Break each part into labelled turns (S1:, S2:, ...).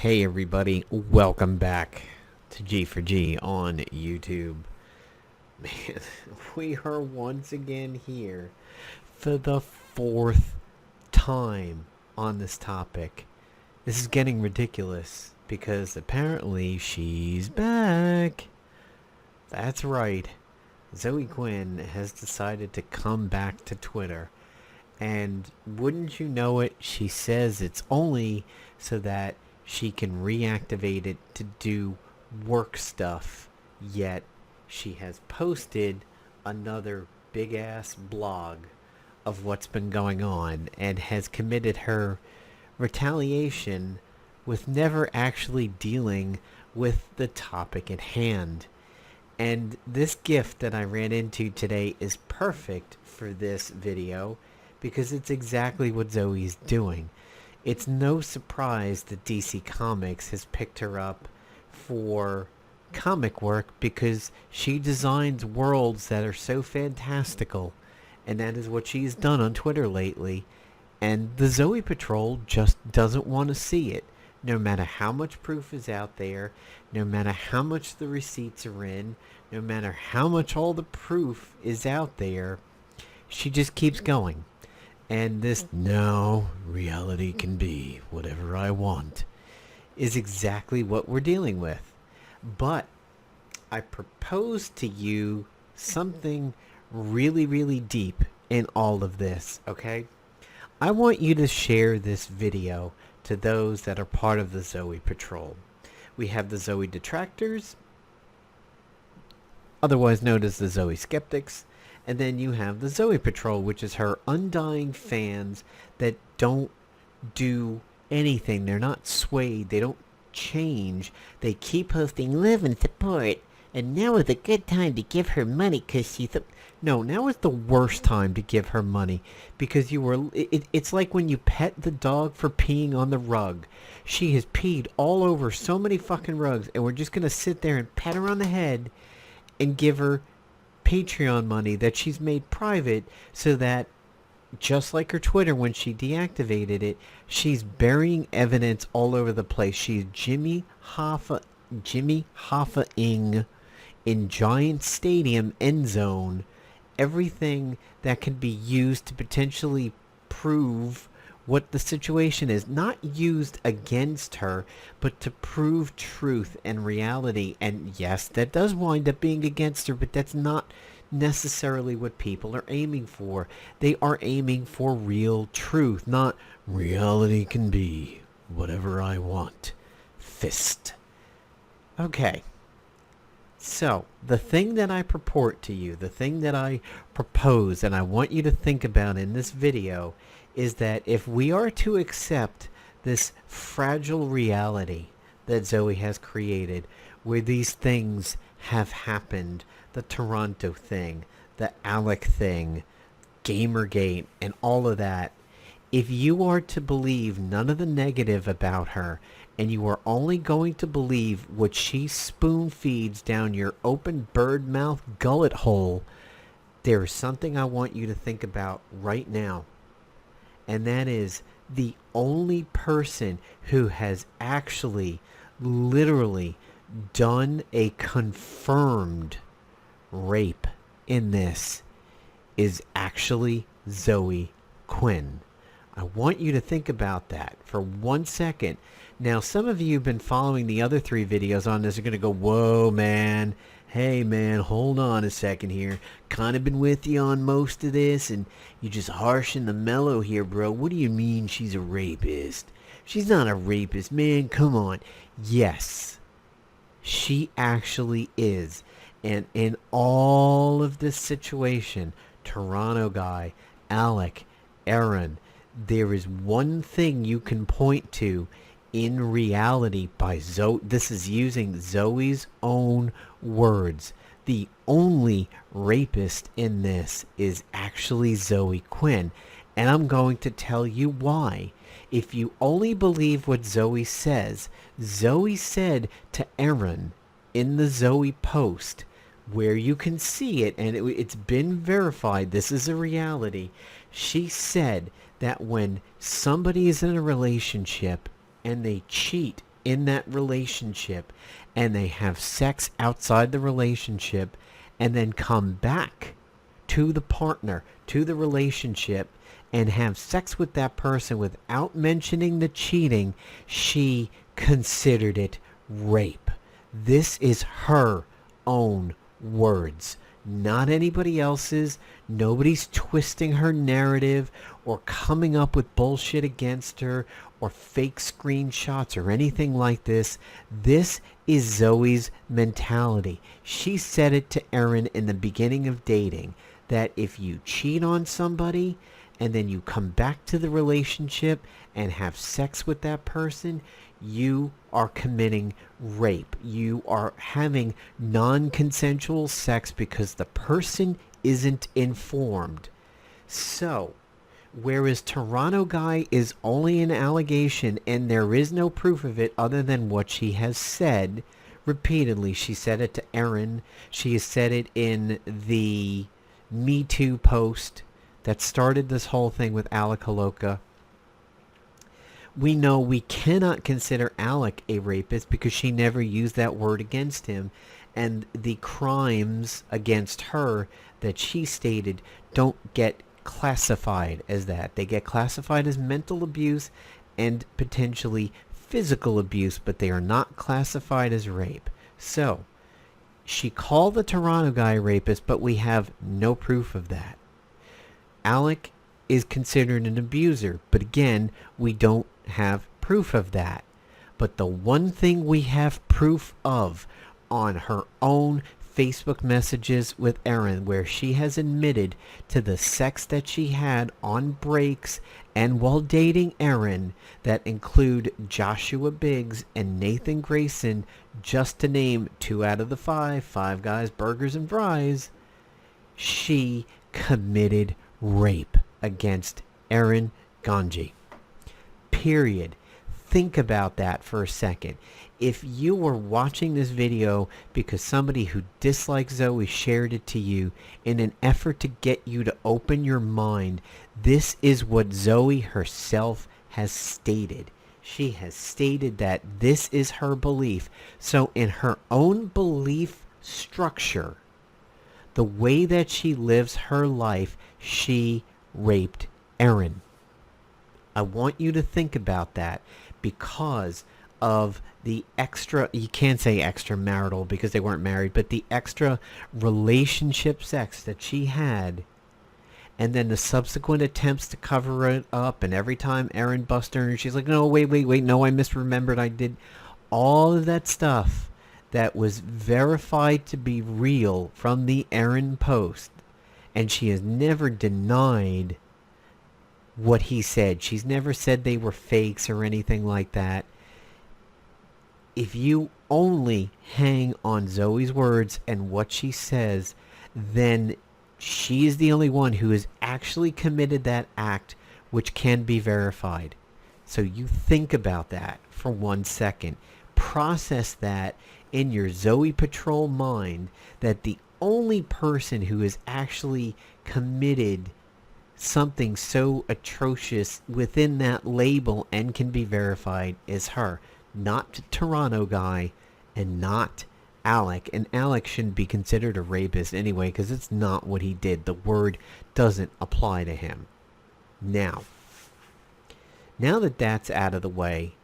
S1: Hey everybody, welcome back to G4G on YouTube. Man, we are once again here for the fourth time on this topic. This is getting ridiculous because apparently she's back. That's right. Zoe Quinn has decided to come back to Twitter. And wouldn't you know it, she says it's only so that she can reactivate it to do work stuff. Yet she has posted another big ass blog of what's been going on and has committed her retaliation with never actually dealing with the topic at hand. And this gift that I ran into today is perfect for this video because it's exactly what Zoe's doing. It's no surprise that DC Comics has picked her up for comic work because she designs worlds that are so fantastical, and that is what she's done on Twitter lately. And the Zoe Patrol just doesn't want to see it. No matter how much proof is out there, no matter how much the receipts are in, no matter how much all the proof is out there, she just keeps going. And this "no, reality can be whatever I want" is exactly what we're dealing with. But I propose to you something really, really deep in all of this, okay? I want you to share this video to those that are part of the Zoe Patrol. We have the Zoe Detractors, otherwise known as the Zoe Skeptics. And then you have the Zoe Patrol, which is her undying fans that don't do anything. They're not swayed. They don't change. They keep posting love and support. And now is a good time to give her money because she's... No, now is the worst time to give her money because you were... It's like when you pet the dog for peeing on the rug. She has peed all over so many fucking rugs, and we're just going to sit there and pet her on the head and give her Patreon money that she's made private so that, just like her Twitter when she deactivated it, she's burying evidence all over the place. She's Jimmy Hoffa-ing in Giant Stadium end zone everything that can be used to potentially prove what the situation is. Not used against her, but to prove truth and reality. And yes, that does wind up being against her, but that's not necessarily what people are aiming for. They are aiming for real truth, not reality can be whatever I want. Fist. Okay. So, the thing that I purport to you, the thing that I propose and I want you to think about in this video is that if we are to accept this fragile reality that Zoe has created, where these things have happened, the Toronto thing, the Alec thing, Gamergate, and all of that, if you are to believe none of the negative about her, and you are only going to believe what she spoon feeds down your open bird mouth gullet hole, there is something I want you to think about right now. And that is the only person who has actually, literally done a confirmed rape in this is actually Zoe Quinn. I want you to think about that for 1 second. Now, some of you have been following the other 3 videos on this are going to go, whoa, man. Hey, man, hold on a second here. Kind of been with you on most of this, and you're just harshing the mellow here, bro. What do you mean she's a rapist? She's not a rapist, man. Come on. Yes, she actually is. And in all of this situation, Toronto guy, Alec, Aaron, there is one thing you can point to in reality by Zoe. This is using Zoe's own words. The only rapist in this is actually Zoe Quinn. And I'm going to tell you why. If you only believe what Zoe says, Zoe said to Aaron in the Zoe post, where you can see it, and it's been verified, this is a reality. She said that when somebody is in a relationship and they cheat in that relationship and they have sex outside the relationship and then come back to the partner, to the relationship, and have sex with that person without mentioning the cheating, she considered it rape. This is her own words, not anybody else's. Nobody's twisting her narrative or coming up with bullshit against her or fake screenshots or anything like this. This is Zoe's mentality. She said it to Aaron in the beginning of dating, that if you cheat on somebody and then you come back to the relationship and have sex with that person, you are committing rape. You are having non-consensual sex because the person isn't informed. So, whereas Toronto Guy is only an allegation and there is no proof of it other than what she has said repeatedly. She said it to Aaron. She has said it in the Me Too post that started this whole thing with baaaacck-Zoe. We know we cannot consider Alec a rapist because she never used that word against him. And the crimes against her that she stated don't get classified as that. They get classified as mental abuse and potentially physical abuse, but they are not classified as rape. So, she called the Toronto Guy a rapist, but we have no proof of that. Alec is considered an abuser, but again, we don't have proof of that. But the one thing we have proof of on her own Facebook messages with Aaron, where she has admitted to the sex that she had on breaks and while dating Aaron, that include Joshua Biggs and Nathan Grayson, just to name 2 out of the 5, Five Guys Burgers and Fries, she committed rape against Aaron Ganji. Period. Think about that for a second. If you were watching this video because somebody who dislikes Zoe shared it to you in an effort to get you to open your mind, this is what Zoe herself has stated. She has stated that this is her belief. So in her own belief structure, the way that she lives her life, she raped Aaron. I want you to think about that because of the extra, you can't say extramarital because they weren't married, but the extra relationship sex that she had, and then the subsequent attempts to cover it up, and every time Aaron busted her, and she's like, no, wait, no, I misremembered, I did all of that stuff that was verified to be real from the Aaron post, and she has never denied what he said. She's never said they were fakes or anything like that. If you only hang on Zoe's words and what she says, then she is the only one who has actually committed that act, which can be verified. So you think about that for 1 second. Process that in your Zoe Patrol mind, that the only person who has actually committed something so atrocious within that label and can be verified is her. Not Toronto Guy and not Alec. And Alec shouldn't be considered a rapist anyway because it's not what he did. The word doesn't apply to him. Now that that's out of the way,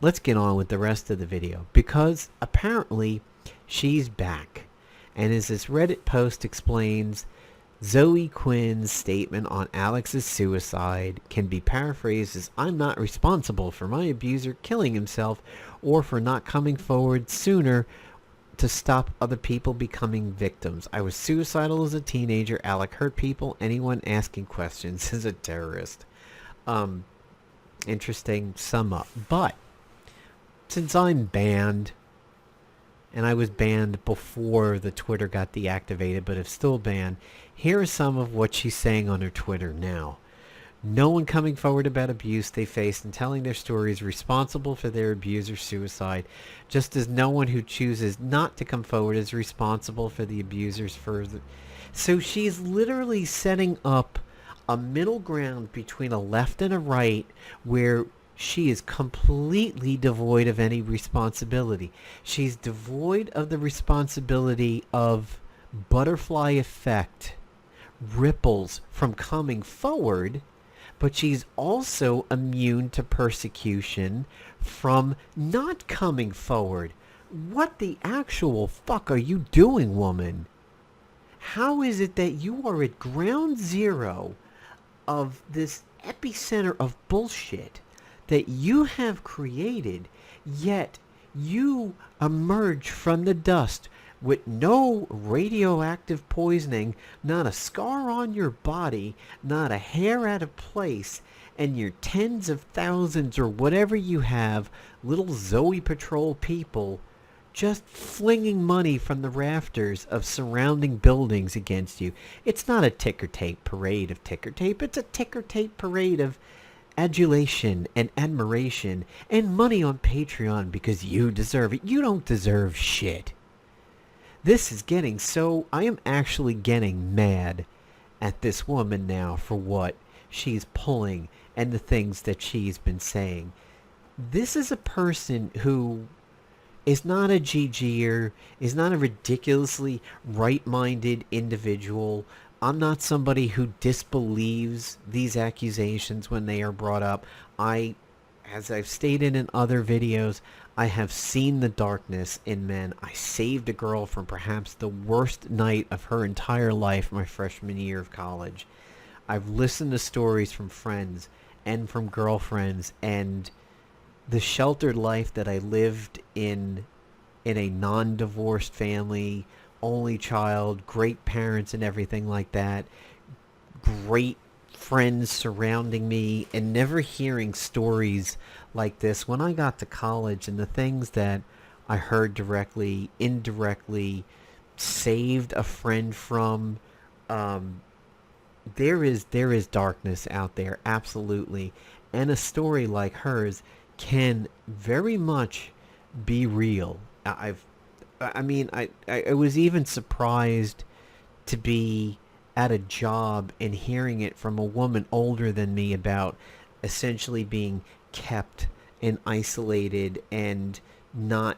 S1: let's get on with the rest of the video, because apparently she's back. And as this Reddit post explains, Zoe Quinn's statement on Alex's suicide can be paraphrased as, I'm not responsible for my abuser killing himself or for not coming forward sooner to stop other people becoming victims. I was suicidal as a teenager. Alec hurt people. Anyone asking questions is a terrorist. Interesting sum up. But since I'm banned, and I was banned before the Twitter got deactivated, but it's still banned, here is some of what she's saying on her Twitter now. No one coming forward about abuse they faced and telling their story is responsible for their abuser's suicide, just as no one who chooses not to come forward is responsible for the abuser's further. So she's literally setting up a middle ground between a left and a right, where she is completely devoid of any responsibility. She's devoid of the responsibility of butterfly effect ripples from coming forward, but she's also immune to persecution from not coming forward. What the actual fuck are you doing, woman? How is it that you are at ground zero of this epicenter of bullshit that you have created, yet you emerge from the dust with no radioactive poisoning, not a scar on your body, not a hair out of place, and your tens of thousands or whatever you have, little Zoe Patrol people, just flinging money from the rafters of surrounding buildings against you. It's not a ticker tape parade of ticker tape. It's a ticker tape parade of adulation and admiration and money on Patreon because you deserve it. You don't deserve shit. This is getting so... I am actually getting mad at this woman now for what she's pulling and the things that she's been saying. This is a person who is not a GGer, is not a ridiculously right-minded individual. I'm not somebody who disbelieves these accusations when they are brought up. As I've stated in other videos, I have seen the darkness in men. I saved a girl from perhaps the worst night of her entire life my freshman year of college. I've listened to stories from friends and from girlfriends, and the sheltered life that I lived in a non-divorced family, only child, great parents and everything like that, great friends surrounding me, and never hearing stories like this. When I got to college, and the things that I heard directly, indirectly, saved a friend from, there is darkness out there, absolutely. And a story like hers can very much be real. I was even surprised to be at a job and hearing it from a woman older than me about essentially being kept and isolated and not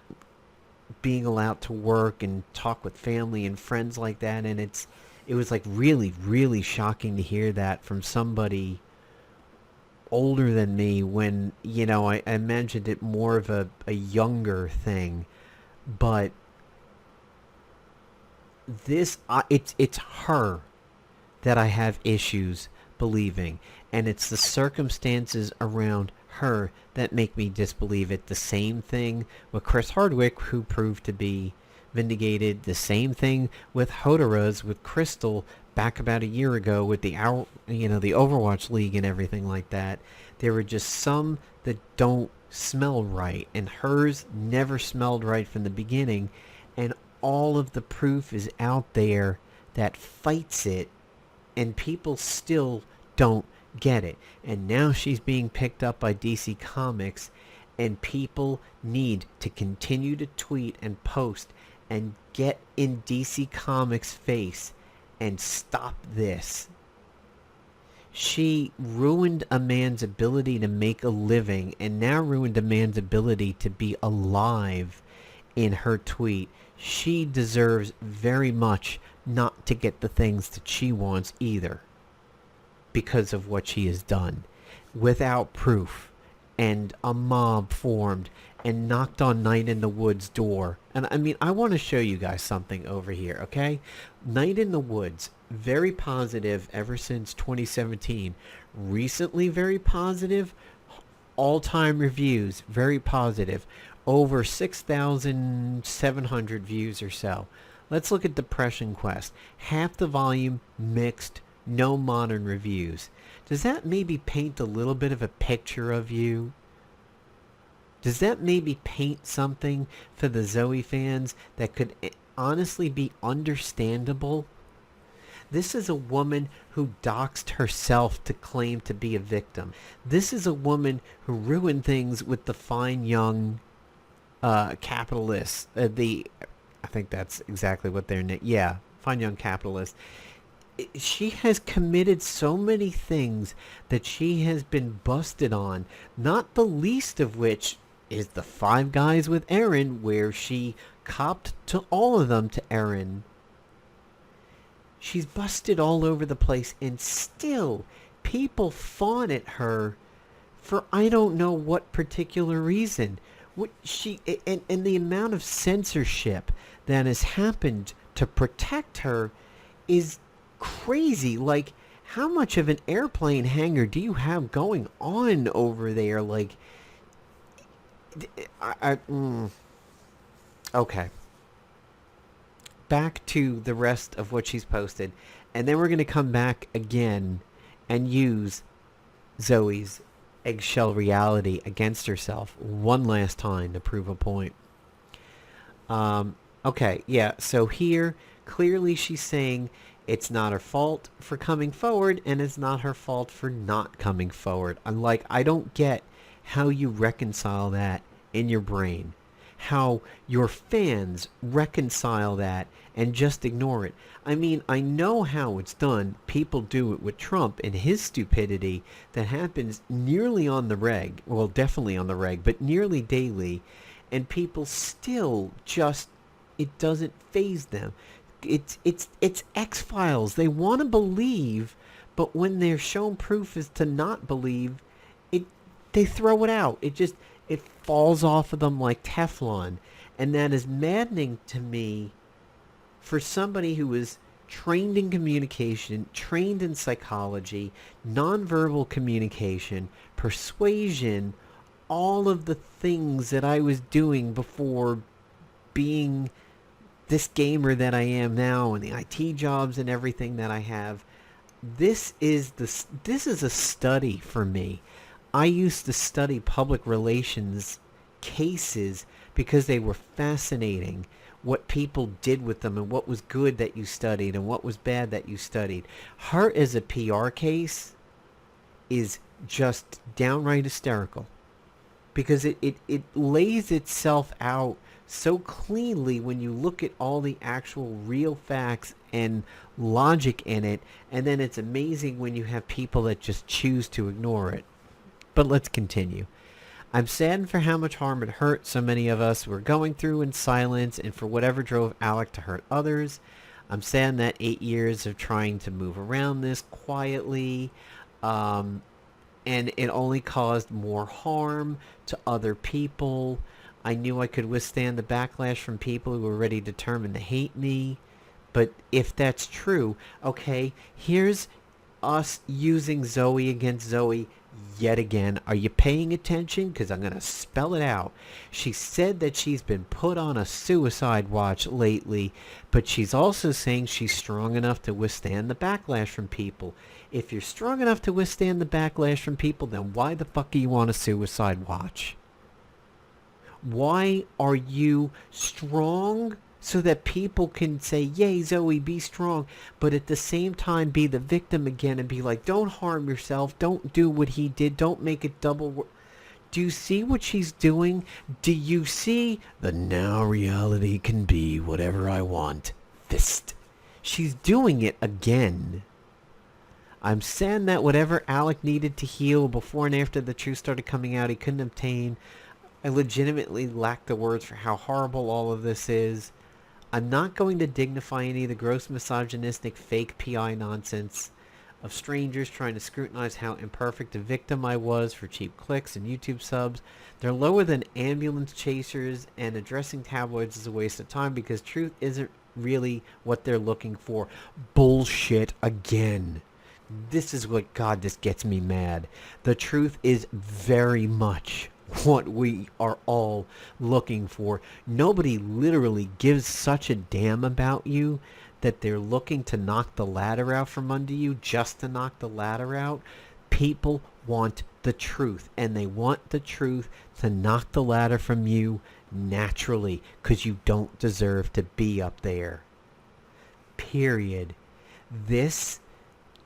S1: being allowed to work and talk with family and friends like that. And it was like really, really shocking to hear that from somebody older than me when, I imagined it more of a younger thing. But this, it's her that I have issues believing, and it's the circumstances around her that make me disbelieve it. The same thing with Chris Hardwick, who proved to be vindicated. The same thing with Hotaras, with Crystal back about a year ago with the Overwatch League and everything like that. There were just some that don't smell right, and hers never smelled right from the beginning, and all of the proof is out there that fights it, and people still don't get it. And now she's being picked up by DC Comics, and people need to continue to tweet and post and get in DC Comics' face and stop this. She ruined a man's ability to make a living, and now ruined a man's ability to be alive in her tweet. She deserves very much not to get the things that she wants either, because of what she has done without proof, and a mob formed and knocked on Night in the Woods' door. And I want to show you guys something over here, okay? Night in the Woods, very positive ever since 2017. Recently very positive. All-time reviews, very positive. Over 6,700 views or so. Let's look at Depression Quest. Half the volume, mixed, no modern reviews. Does that maybe paint a little bit of a picture of you? Does that maybe paint something for the Zoe fans that could honestly be understandable? This is a woman who doxed herself to claim to be a victim. This is a woman who ruined things with the fine young capitalists. I think that's exactly what they're... Yeah, fine young capitalists. she has committed so many things that she has been busted on, not the least of which is the Five Guys with Erin, where she copped to all of them to Erin. She's busted all over the place, and still people fawn at her for I don't know what particular reason. What she and the amount of censorship that has happened to protect her is crazy. Like, how much of an airplane hangar do you have going on over there? Like, okay. Back to the rest of what she's posted, and then we're gonna come back again and use Zoe's eggshell reality against herself one last time to prove a point. Okay, yeah, so here, clearly she's saying it's not her fault for coming forward, and it's not her fault for not coming forward. I'm like, I don't get how you reconcile that in your brain. How your fans reconcile that and just ignore it. I mean, I know how it's done. People do it with Trump and his stupidity that happens nearly on the reg. Well, definitely on the reg, but nearly daily. And people still just, it doesn't faze them. It's X-Files. They want to believe, but when they're shown proof is to not believe, they throw it out. It falls off of them like Teflon. And that is maddening to me for somebody who is trained in communication, trained in psychology, nonverbal communication, persuasion, all of the things that I was doing before being this gamer that I am now, and the IT jobs and everything that I have. This is a study for me. I used to study public relations cases because they were fascinating. What people did with them, and what was good that you studied and what was bad that you studied. Her as a PR case is just downright hysterical, because it lays itself out so cleanly when you look at all the actual real facts and logic in it, and then it's amazing when you have people that just choose to ignore it. But let's continue. I'm saddened for how much harm it hurt so many of us were going through in silence, and for whatever drove Alec to hurt others. I'm saddened that 8 years of trying to move around this quietly, and it only caused more harm to other people. I knew I could withstand the backlash from people who were already determined to hate me. But if that's true, okay, here's us using Zoe against Zoe yet again. Are you paying attention? Because I'm going to spell it out. She said that she's been put on a suicide watch lately, but she's also saying she's strong enough to withstand the backlash from people. If you're strong enough to withstand the backlash from people, then why the fuck are you on a suicide watch? Why are you strong so that people can say, yay, Zoe, be strong, but at the same time be the victim again and be like, don't harm yourself, don't do what he did, don't make it double. Do you see what she's doing? Do you see the now reality can be whatever I want fist? She's doing it again. I'm sad that whatever Alec needed to heal before and after the truth started coming out, he couldn't obtain. I legitimately lack the words for how horrible all of this is. I'm not going to dignify any of the gross misogynistic fake PI nonsense of strangers trying to scrutinize how imperfect a victim I was for cheap clicks and YouTube subs. They're lower than ambulance chasers, and addressing tabloids is a waste of time because truth isn't really what they're looking for. Bullshit again. This is what, God, this gets me mad. The truth is very much what we are all looking for. Nobody literally gives such a damn about you that they're looking to knock the ladder out from under you just to knock the ladder out. People want the truth, and they want the truth to knock the ladder from you naturally, because you don't deserve to be up there. Period. This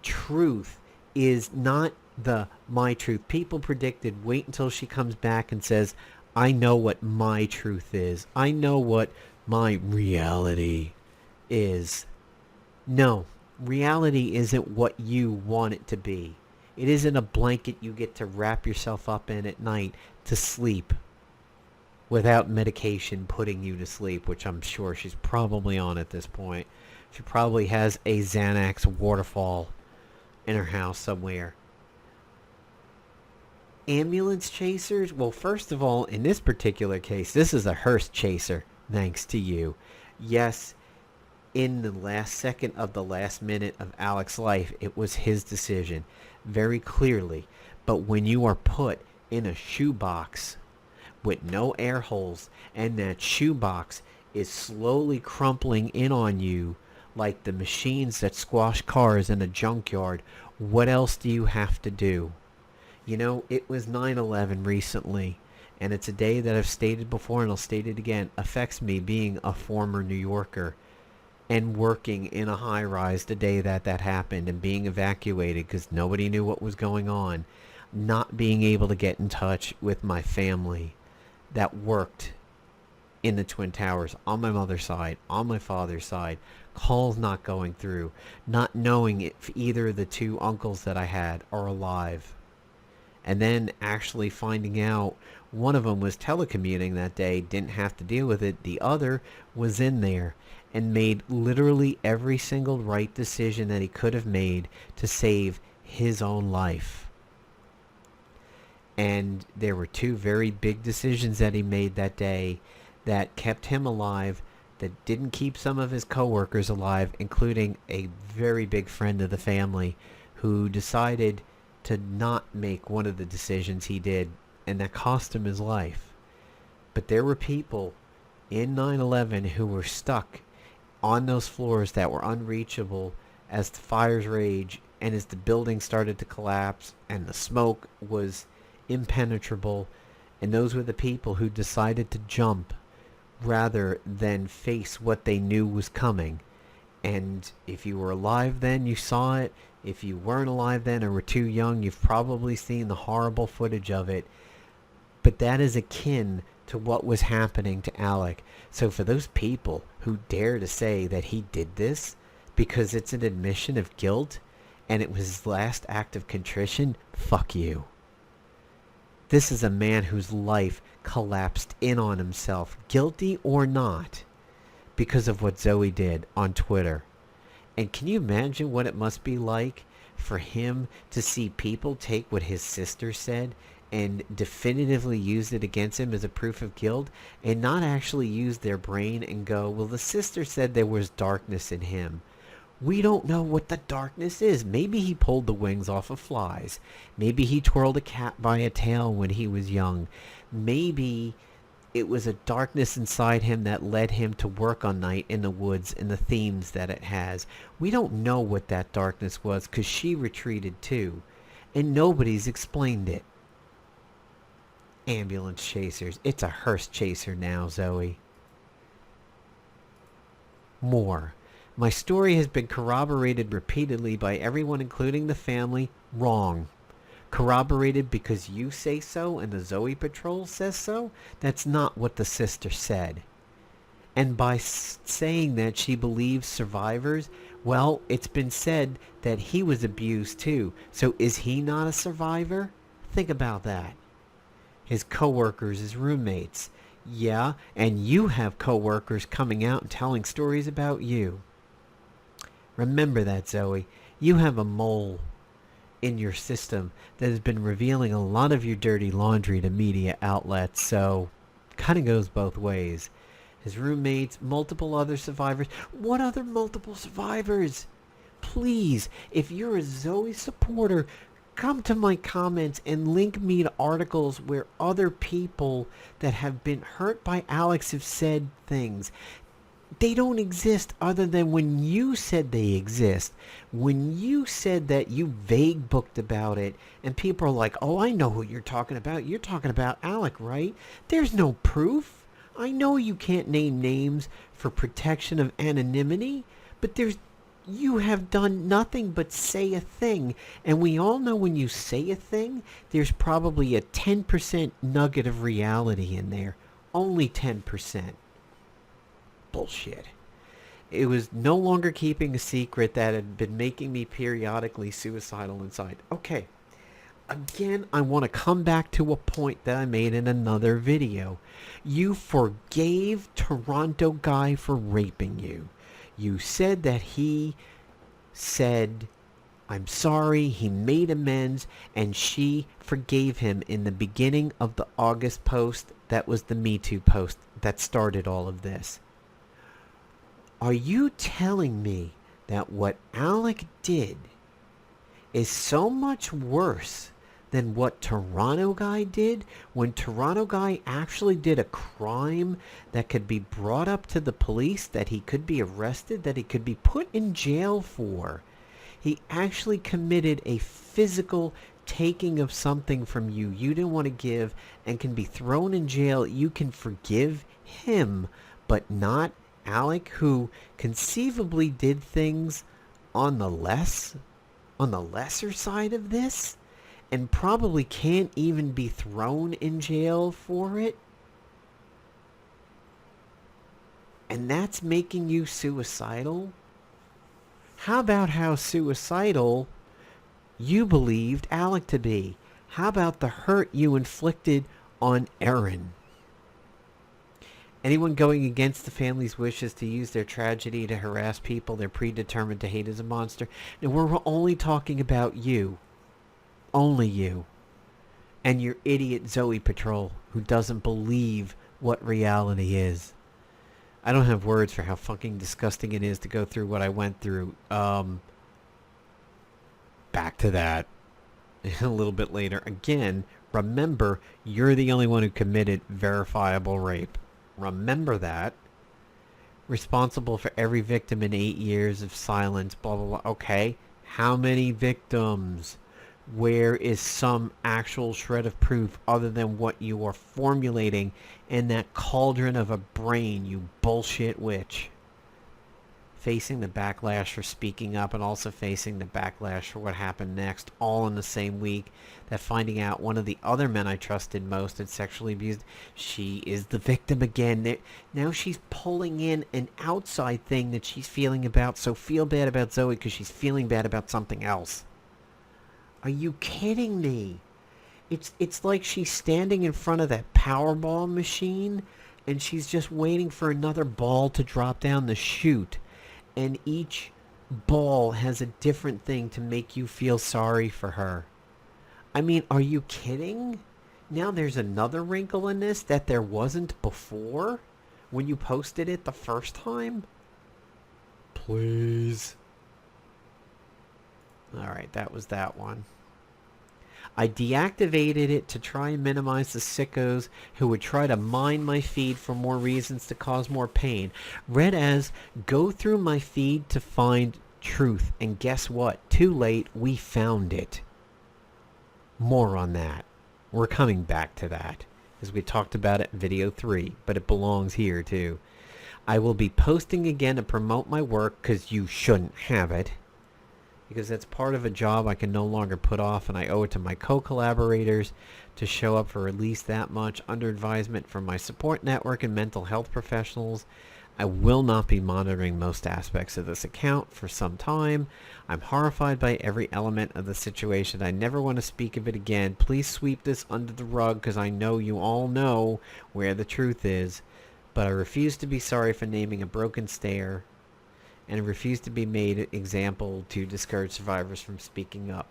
S1: truth is not the my truth. People predicted, wait until she comes back and says, I know what my truth is. I know what my reality is. No, Reality isn't what you want it to be. It isn't a blanket you get to wrap yourself up in at night to sleep without medication putting you to sleep, which I'm sure she's probably on at this point. She probably has a Xanax waterfall in her house somewhere. Ambulance chasers? Well, first of all, in this particular case, this is a hearse chaser, thanks to you. Yes, in the last second of the last minute of Alec's life, it was his decision, very clearly. But when you are put in a shoebox with no air holes, and that shoebox is slowly crumpling in on you like the machines that squash cars in a junkyard, what else do you have to do? You know, it was 9/11 recently, and it's a day that I've stated before and I'll state it again, affects me being a former New Yorker and working in a high-rise the day that that happened and being evacuated because nobody knew what was going on, not being able to get in touch with my family that worked in the Twin Towers on my mother's side, on my father's side, calls not going through, not knowing if either of the two uncles that I had are alive. And then actually finding out one of them was telecommuting that day, didn't have to deal with it. The other was in there and made literally every single right decision that he could have made to save his own life. And there were two very big decisions that he made that day that kept him alive, that didn't keep some of his coworkers alive, including a very big friend of the family who decided to not make one of the decisions he did, and that cost him his life. But there were people in 9/11 who were stuck on those floors that were unreachable as the fires raged and as the building started to collapse and the smoke was impenetrable. And those were the people who decided to jump rather than face what they knew was coming. And if you were alive then, you saw it. If you weren't alive then or were too young, you've probably seen the horrible footage of it. But that is akin to what was happening to Alec. So for those people who dare to say that he did this because it's an admission of guilt and it was his last act of contrition, fuck you. This is a man whose life collapsed in on himself, guilty or not, because of what Zoe did on Twitter. And can you imagine what it must be like for him to see people take what his sister said and definitively use it against him as a proof of guilt and not actually use their brain and go, well, the sister said there was darkness in him. We don't know what the darkness is. Maybe he pulled the wings off of flies. Maybe he twirled a cat by a tail when he was young. Maybe it was a darkness inside him that led him to work on night in the woods and the themes that it has. We don't know what that darkness was because she retreated too. And nobody's explained it. Ambulance chasers. It's a hearse chaser now, Zoe. More. My story has been corroborated repeatedly by everyone, including the family. Wrong. Corroborated because you say so and the Zoe Patrol says so? That's not what the sister said. And by saying that she believes survivors, well, it's been said that he was abused too. So is he not a survivor? Think about that. His coworkers, his roommates. Yeah, and you have coworkers coming out and telling stories about you. Remember that, Zoe. You have a mole in your system that has been revealing a lot of your dirty laundry to media outlets, so kind of goes both ways. His roommates, multiple other survivors. What other multiple survivors? Please, if you're a Zoe supporter, come to my comments and link me to articles where other people that have been hurt by Alex have said things. They don't exist other than when you said they exist. When you said that you vague booked about it and people are like, oh, I know who you're talking about. You're talking about Alec, right? There's no proof. I know you can't name names for protection of anonymity, but you have done nothing but say a thing. And we all know when you say a thing, there's probably a 10% nugget of reality in there. Only 10%. Bullshit. It was no longer keeping a secret that had been making me periodically suicidal inside. Okay, again, I want to come back to a point that I made in another video. You forgave Toronto guy for raping you. You said that he said, I'm sorry, he made amends, and she forgave him in the beginning of the August post that was the Me Too post that started all of this. Are you telling me that what Alec did is so much worse than what Toronto guy did, when Toronto guy actually did a crime that could be brought up to the police, that he could be arrested, that he could be put in jail for? He actually committed a physical taking of something from you didn't want to give and can be thrown in jail. You can forgive him, but not Alec, who conceivably did things on the lesser side of this and probably can't even be thrown in jail for it. And that's making you suicidal? How about how suicidal you believed Alec to be? How about the hurt you inflicted on Erin? Anyone going against the family's wishes to use their tragedy to harass people they're predetermined to hate as a monster? And we're only talking about you. Only you. And your idiot Zoe Patrol, who doesn't believe what reality is. I don't have words for how fucking disgusting it is to go through what I went through. Back to that a little bit later. Again, remember, you're the only one who committed verifiable rape. Remember that. Responsible for every victim in 8 years of silence, blah, blah, blah. Okay, how many victims? Where is some actual shred of proof other than what you are formulating in that cauldron of a brain, you bullshit witch? Facing the backlash for speaking up and also facing the backlash for what happened next, all in the same week, that finding out one of the other men I trusted most had sexually abused. She is the victim again. Now she's pulling in an outside thing that she's feeling about, so feel bad about Zoe because she's feeling bad about something else. Are you kidding me? It's like she's standing in front of that Powerball machine and she's just waiting for another ball to drop down the chute. And each ball has a different thing to make you feel sorry for her. I mean, are you kidding? Now there's another wrinkle in this that there wasn't before when you posted it the first time? Please. Alright, that was that one. I deactivated it to try and minimize the sickos who would try to mine my feed for more reasons to cause more pain. Read as, go through my feed to find truth. And guess what? Too late, we found it. More on that. We're coming back to that, as we talked about it in video 3, but it belongs here too. I will be posting again to promote my work, because you shouldn't have it. Because that's part of a job I can no longer put off, and I owe it to my co-collaborators to show up for at least that much under advisement from my support network and mental health professionals. I will not be monitoring most aspects of this account for some time. I'm horrified by every element of the situation. I never want to speak of it again. Please sweep this under the rug, because I know you all know where the truth is. But I refuse to be sorry for naming a broken stair, and refuse to be made an example to discourage survivors from speaking up.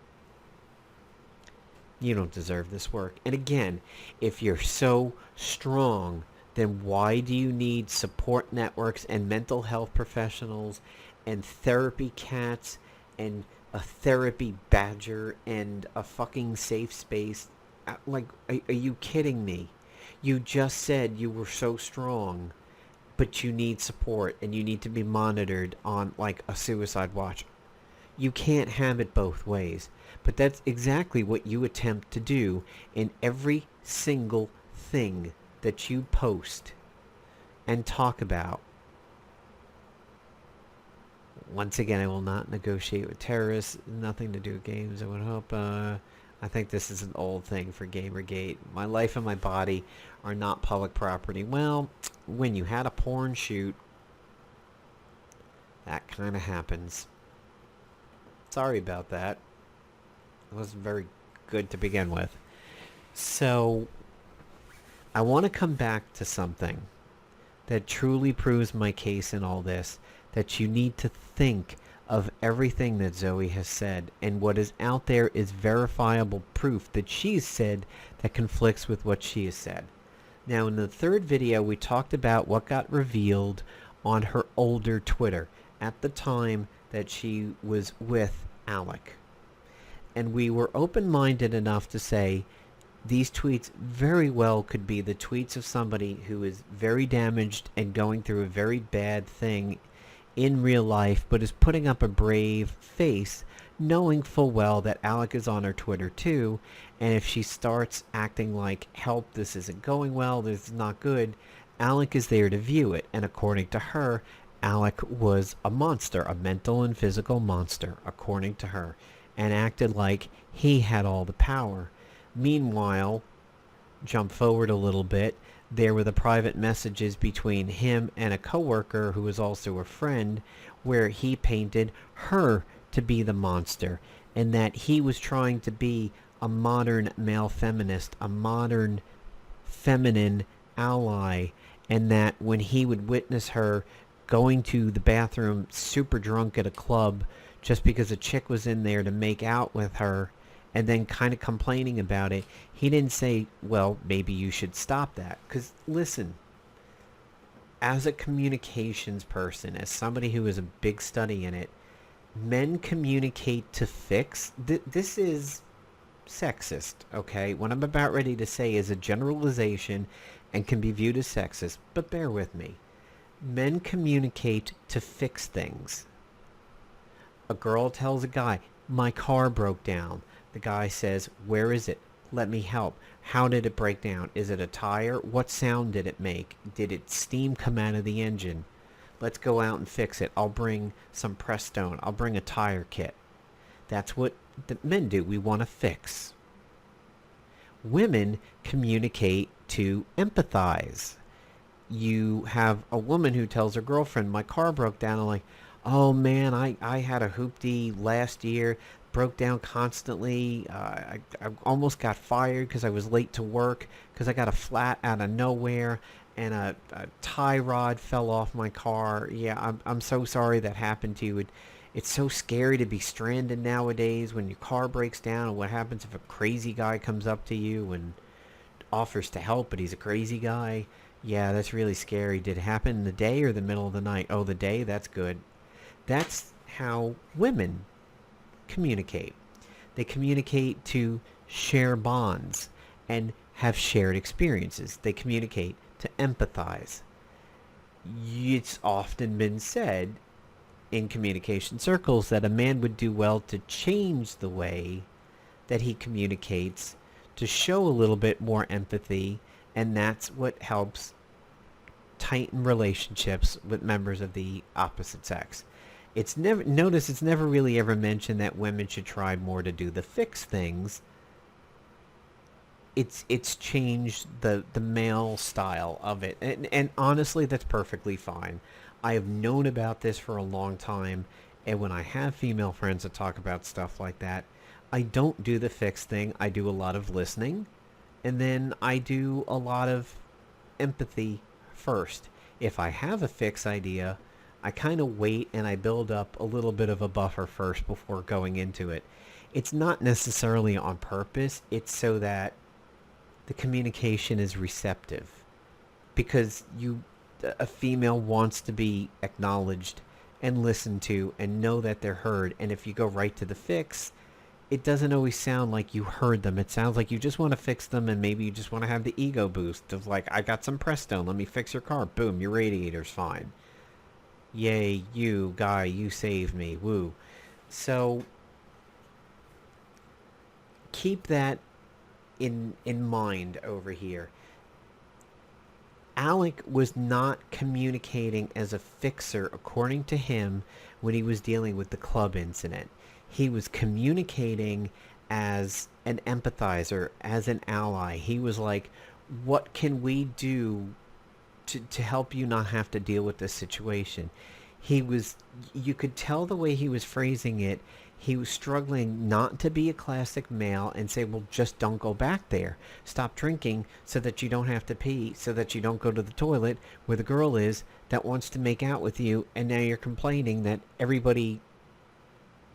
S1: You don't deserve this work. And again, if you're so strong, then why do you need support networks and mental health professionals and therapy cats and a therapy badger and a fucking safe space? Like, are you kidding me? You just said you were so strong, but you need support and you need to be monitored on like a suicide watch. You can't have it both ways. But that's exactly what you attempt to do in every single thing that you post and talk about. Once again, I will not negotiate with terrorists. Nothing to do with games. I would hope. I think this is an old thing for Gamergate. My life and my body are not public property. Well, when you had a porn shoot, that kind of happens. Sorry about that. It wasn't very good to begin with. So, I want to come back to something that truly proves my case in all this, that you need to think of everything that Zoe has said, and what is out there is verifiable proof that she's said that conflicts with what she has said. Now, in the third video, we talked about what got revealed on her older Twitter at the time that she was with Alec. And we were open-minded enough to say these tweets very well could be the tweets of somebody who is very damaged and going through a very bad thing in real life, but is putting up a brave face, knowing full well that Alec is on her Twitter too, and if she starts acting like, help, this isn't going well, this is not good, Alec is there to view it, and according to her, Alec was a monster, a mental and physical monster, according to her, and acted like he had all the power. Meanwhile, jump forward a little bit, there were the private messages between him and a coworker who was also a friend, where he painted her to be the monster, and that he was trying to be a modern male feminist, a modern feminine ally, and that when he would witness her going to the bathroom super drunk at a club just because a chick was in there to make out with her, and then kind of complaining about it, he didn't say, well, maybe you should stop that. Because, listen, as a communications person, as somebody who is a big study in it, men communicate to fix. This is sexist, okay? What I'm about ready to say is a generalization and can be viewed as sexist, but bear with me. Men communicate to fix things. A girl tells a guy, my car broke down. The guy says, where is it? Let me help. How did it break down? Is it a tire? What sound did it make? Did it steam come out of the engine? Let's go out and fix it. I'll bring some Prestone. I'll bring a tire kit. That's what the men do. We want to fix. Women communicate to empathize. You have a woman who tells her girlfriend, my car broke down. I'm like, oh man, I had a hoopty last year. Broke down constantly. I almost got fired because I was late to work because I got a flat out of nowhere and a tie rod fell off my car. Yeah, I'm so sorry that happened to you. It's so scary to be stranded nowadays when your car breaks down, and what happens if a crazy guy comes up to you and offers to help, but he's a crazy guy. Yeah, that's really scary. Did it happen in the day or the middle of the night? Oh, the day? That's good. That's how women communicate. They communicate to share bonds and have shared experiences. They communicate to empathize. It's often been said in communication circles that a man would do well to change the way that he communicates to show a little bit more empathy, and that's what helps tighten relationships with members of the opposite sex. It's never really ever mentioned that women should try more to do the fix things. It's changed the male style of it, and honestly, that's perfectly fine. I have known about this for a long time, and when I have female friends that talk about stuff like that, I don't do the fix thing. I do a lot of listening, and then I do a lot of empathy first. If I have a fix idea, I kind of wait and I build up a little bit of a buffer first before going into it. It's not necessarily on purpose. It's so that the communication is receptive. Because a female wants to be acknowledged and listened to and know that they're heard. And if you go right to the fix, it doesn't always sound like you heard them. It sounds like you just want to fix them, and maybe you just want to have the ego boost of like, I got some Prestone, let me fix your car. Boom, your radiator's fine. Yay, you guy, you saved me. Woo. So keep that in mind over here. Alec was not communicating as a fixer, according to him, when he was dealing with the club incident. He was communicating as an empathizer, as an ally. He was like, what can we do to help you not have to deal with this situation? You could tell the way he was phrasing it. He was struggling not to be a classic male and say, well, just don't go back there. Stop drinking so that you don't have to pee, so that you don't go to the toilet where the girl is that wants to make out with you, and now you're complaining that everybody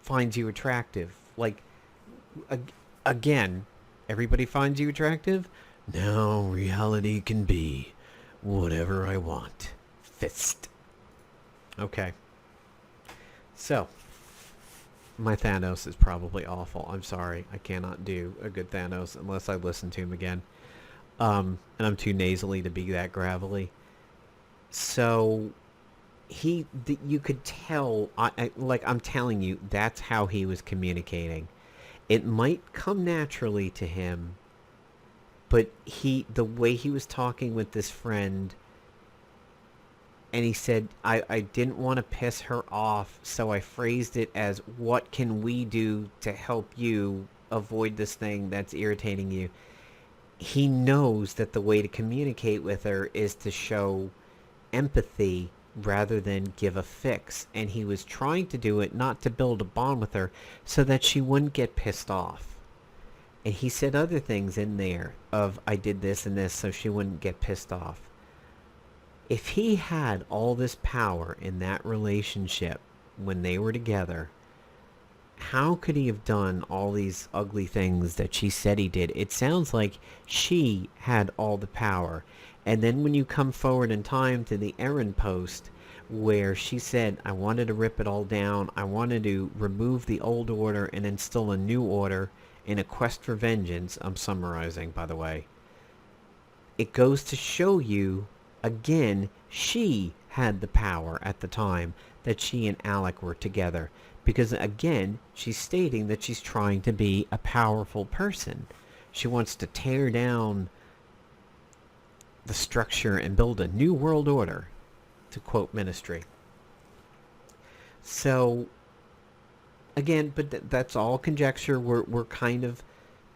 S1: finds you attractive. Like, again, everybody finds you attractive? Now reality can be whatever I want. Fist. Okay. So, my Thanos is probably awful. I'm sorry. I cannot do a good Thanos unless I listen to him again. And I'm too nasally to be that gravelly. So, you could tell, like I'm telling you, that's how he was communicating. It might come naturally to him, but the way he was talking with this friend, and he said, I didn't want to piss her off, so I phrased it as, what can we do to help you avoid this thing that's irritating you? He knows that the way to communicate with her is to show empathy rather than give a fix. And he was trying to do it not to build a bond with her so that she wouldn't get pissed off. And he said other things in there of, I did this and this so she wouldn't get pissed off. If he had all this power in that relationship when they were together, how could he have done all these ugly things that she said he did? It sounds like she had all the power. And then when you come forward in time to the errand post where she said, I wanted to rip it all down, I wanted to remove the old order and instill a new order in a quest for vengeance, I'm summarizing, by the way, it goes to show you, again, she had the power at the time that she and Alec were together. Because, again, she's stating that she's trying to be a powerful person. She wants to tear down the structure and build a new world order, to quote Ministry. So, again, but that's all conjecture. We're kind of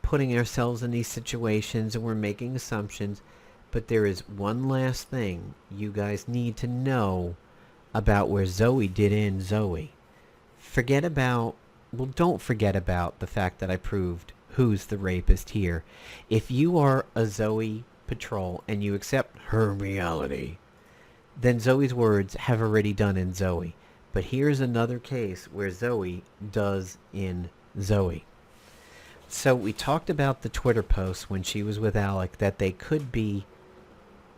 S1: putting ourselves in these situations and we're making assumptions. But there is one last thing you guys need to know about where Zoe did in Zoe. Don't forget about the fact that I proved who's the rapist here. If you are a Zoe patrol and you accept her reality, then Zoe's words have already done in Zoe. But here's another case where Zoe does in Zoe. So we talked about the Twitter posts when she was with Alec that they could be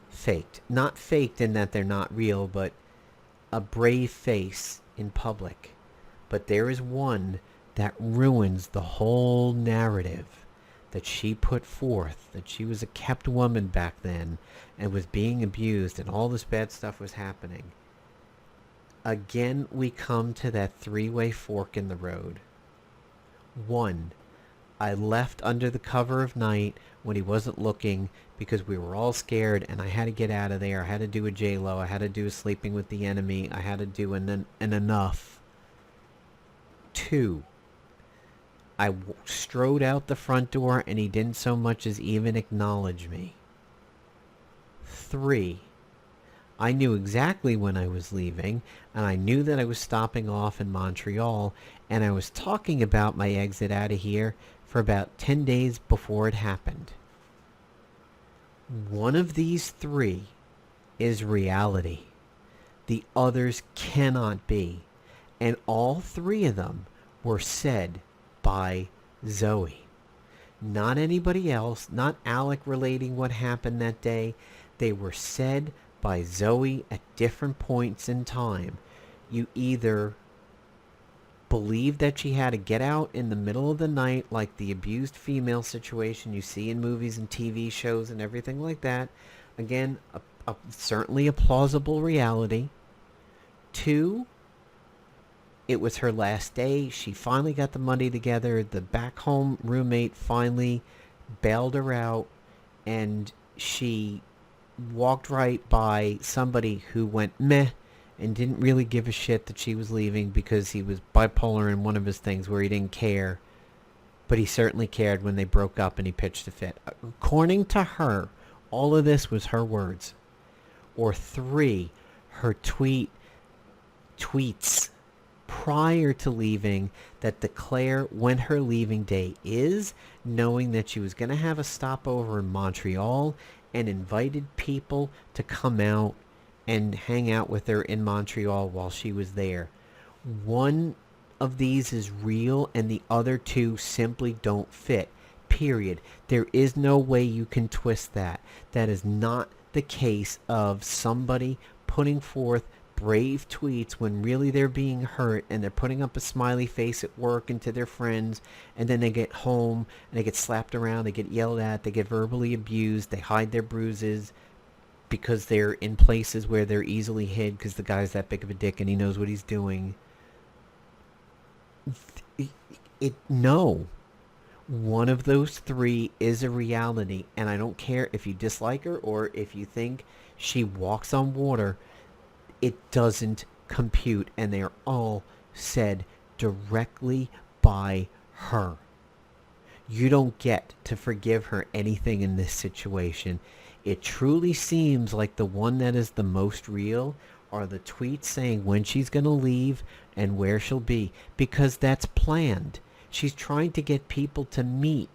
S1: faked. Not faked in that they're not real, but a brave face in public. But there is one that ruins the whole narrative that she put forth, that she was a kept woman back then and was being abused and all this bad stuff was happening. Again, we come to that three-way fork in the road. 1, I left under the cover of night when he wasn't looking because we were all scared and I had to get out of there. I had to do a J-Lo. I had to do a Sleeping with the Enemy. I had to do an enough. 2, I strode out the front door and he didn't so much as even acknowledge me. 3, I knew exactly when I was leaving, and I knew that I was stopping off in Montreal, and I was talking about my exit out of here for about 10 days before it happened. One of these 3 is reality. The others cannot be. And all 3 of them were said by Zoe. Not anybody else, not Alec relating what happened that day. They were said by Zoe at different points in time. You either believe that she had to get out in the middle of the night like the abused female situation you see in movies and TV shows and everything like that. Again, certainly a plausible reality. 2, it was her last day. She finally got the money together. The back home roommate finally bailed her out, and she walked right by somebody who went meh and didn't really give a shit that she was leaving because he was bipolar in one of his things where he didn't care. But he certainly cared when they broke up and he pitched a fit. According to her, all of this was her words. Or 3, her tweet tweets prior to leaving that declare when her leaving day is, knowing that she was going to have a stopover in Montreal, and invited people to come out and hang out with her in Montreal while she was there. One of these is real and the other two simply don't fit. Period. There is no way you can twist that. That is not the case of somebody putting forth brave tweets when really they're being hurt, and they're putting up a smiley face at work and to their friends, and then they get home and they get slapped around, they get yelled at, they get verbally abused, they hide their bruises because they're in places where they're easily hid because the guy's that big of a dick and he knows what he's doing. No. One of those three is a reality, and I don't care if you dislike her or if you think she walks on water. It doesn't compute, and they are all said directly by her. You don't get to forgive her anything in this situation. It truly seems like the one that is the most real are the tweets saying when she's going to leave and where she'll be, because that's planned. She's trying to get people to meet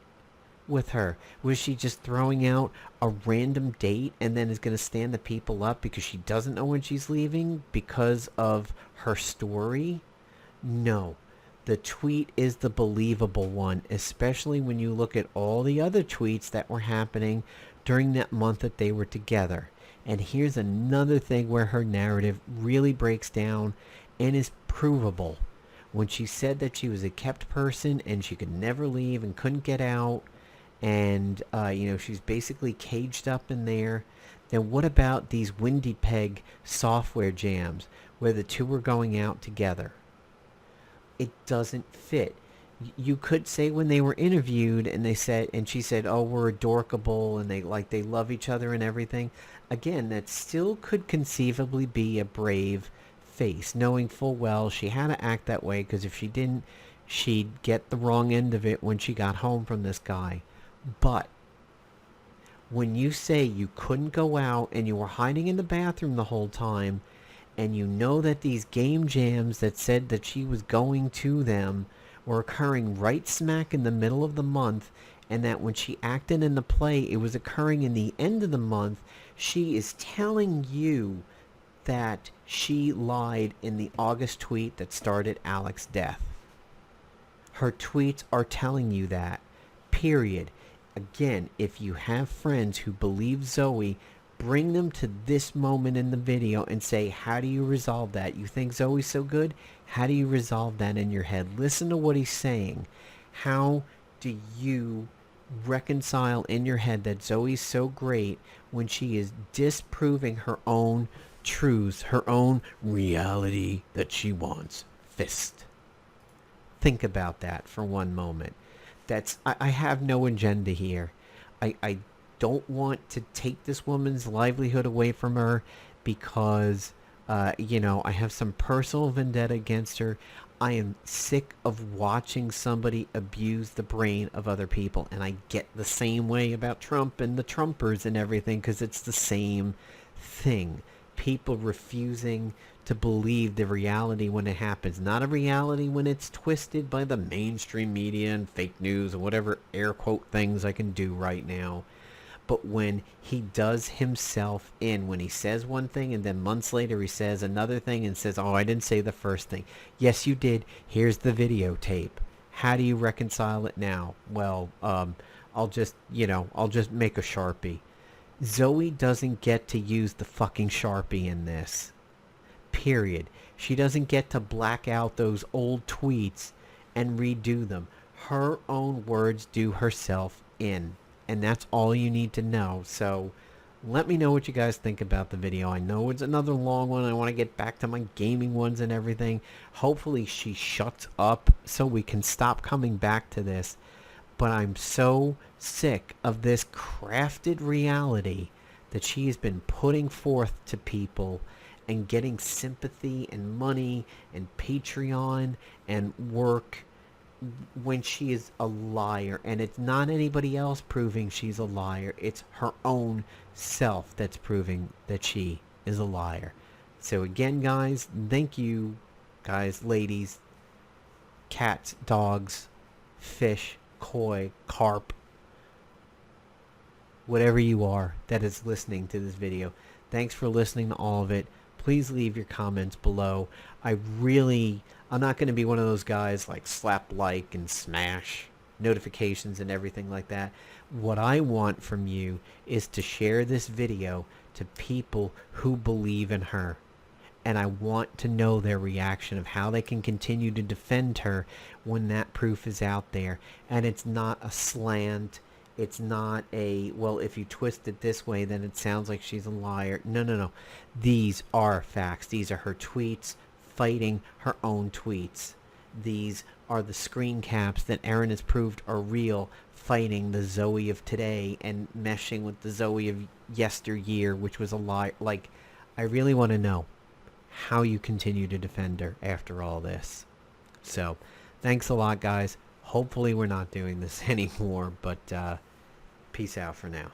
S1: with her. Was she just throwing out a random date and then is going to stand the people up because she doesn't know when she's leaving because of her story? No. The tweet is the believable one, especially when you look at all the other tweets that were happening during that month that they were together. And here's another thing where her narrative really breaks down and is provable. When she said that she was a kept person and she could never leave and couldn't get out, and she's basically caged up in there, then what about these Windy Peg software jams where the two were going out together? It doesn't fit. You could say when they were interviewed and she said, oh, we're adorkable and they love each other and everything. Again, that still could conceivably be a brave face, knowing full well she had to act that way, because if she didn't, she'd get the wrong end of it when she got home from this guy. But when you say you couldn't go out and you were hiding in the bathroom the whole time, and you know that these game jams that said that she was going to them were occurring right smack in the middle of the month, and that when she acted in the play it was occurring in the end of the month, she is telling you that she lied in the August tweet that started Alex's death. Her tweets are telling you that. Period. Again, if you have friends who believe Zoe, bring them to this moment in the video and say, how do you resolve that? You think Zoe's so good? How do you resolve that in your head? Listen to what he's saying. How do you reconcile in your head that Zoe's so great when she is disproving her own truths, her own reality that she wants? Fist. Think about that for one moment. I have no agenda here. I don't want to take this woman's livelihood away from her because, I have some personal vendetta against her. I am sick of watching somebody abuse the brain of other people. And I get the same way about Trump and the Trumpers and everything, because it's the same thing. People refusing to believe the reality when it happens. Not a reality when it's twisted by the mainstream media and fake news or whatever air quote things I can do right now. But when he does himself in, when he says one thing and then months later he says another thing and says, oh, I didn't say the first thing. Yes, you did. Here's the videotape. How do you reconcile it now? Well, I'll just make a Sharpie. Zoe doesn't get to use the fucking Sharpie in this. Period. She doesn't get to black out those old tweets and redo them. Her own words do herself in. And that's all you need to know. So let me know what you guys think about the video. I know it's another long one. I want to get back to my gaming ones and everything. Hopefully she shuts up so we can stop coming back to this. But I'm so sick of this crafted reality that she has been putting forth to people and getting sympathy and money and Patreon and work when she is a liar. And it's not anybody else proving she's a liar. It's her own self that's proving that she is a liar. So again, guys, thank you, guys, ladies, cats, dogs, fish, koi, carp, whatever you are that is listening to this video. Thanks for listening to all of it. Please leave your comments below. I'm not going to be one of those guys like slap like and smash notifications and everything like that. What I want from you is to share this video to people who believe in her. And I want to know their reaction of how they can continue to defend her when that proof is out there. And it's not a slant. It's not a, well, if you twist it this way, then it sounds like she's a liar. No, no, no. These are facts. These are her tweets fighting her own tweets. These are the screen caps that Erin has proved are real, fighting the Zoe of today and meshing with the Zoe of yesteryear, which was a lie. Like, I really want to know how you continue to defend her after all this. So, thanks a lot, guys. Hopefully we're not doing this anymore, but peace out for now.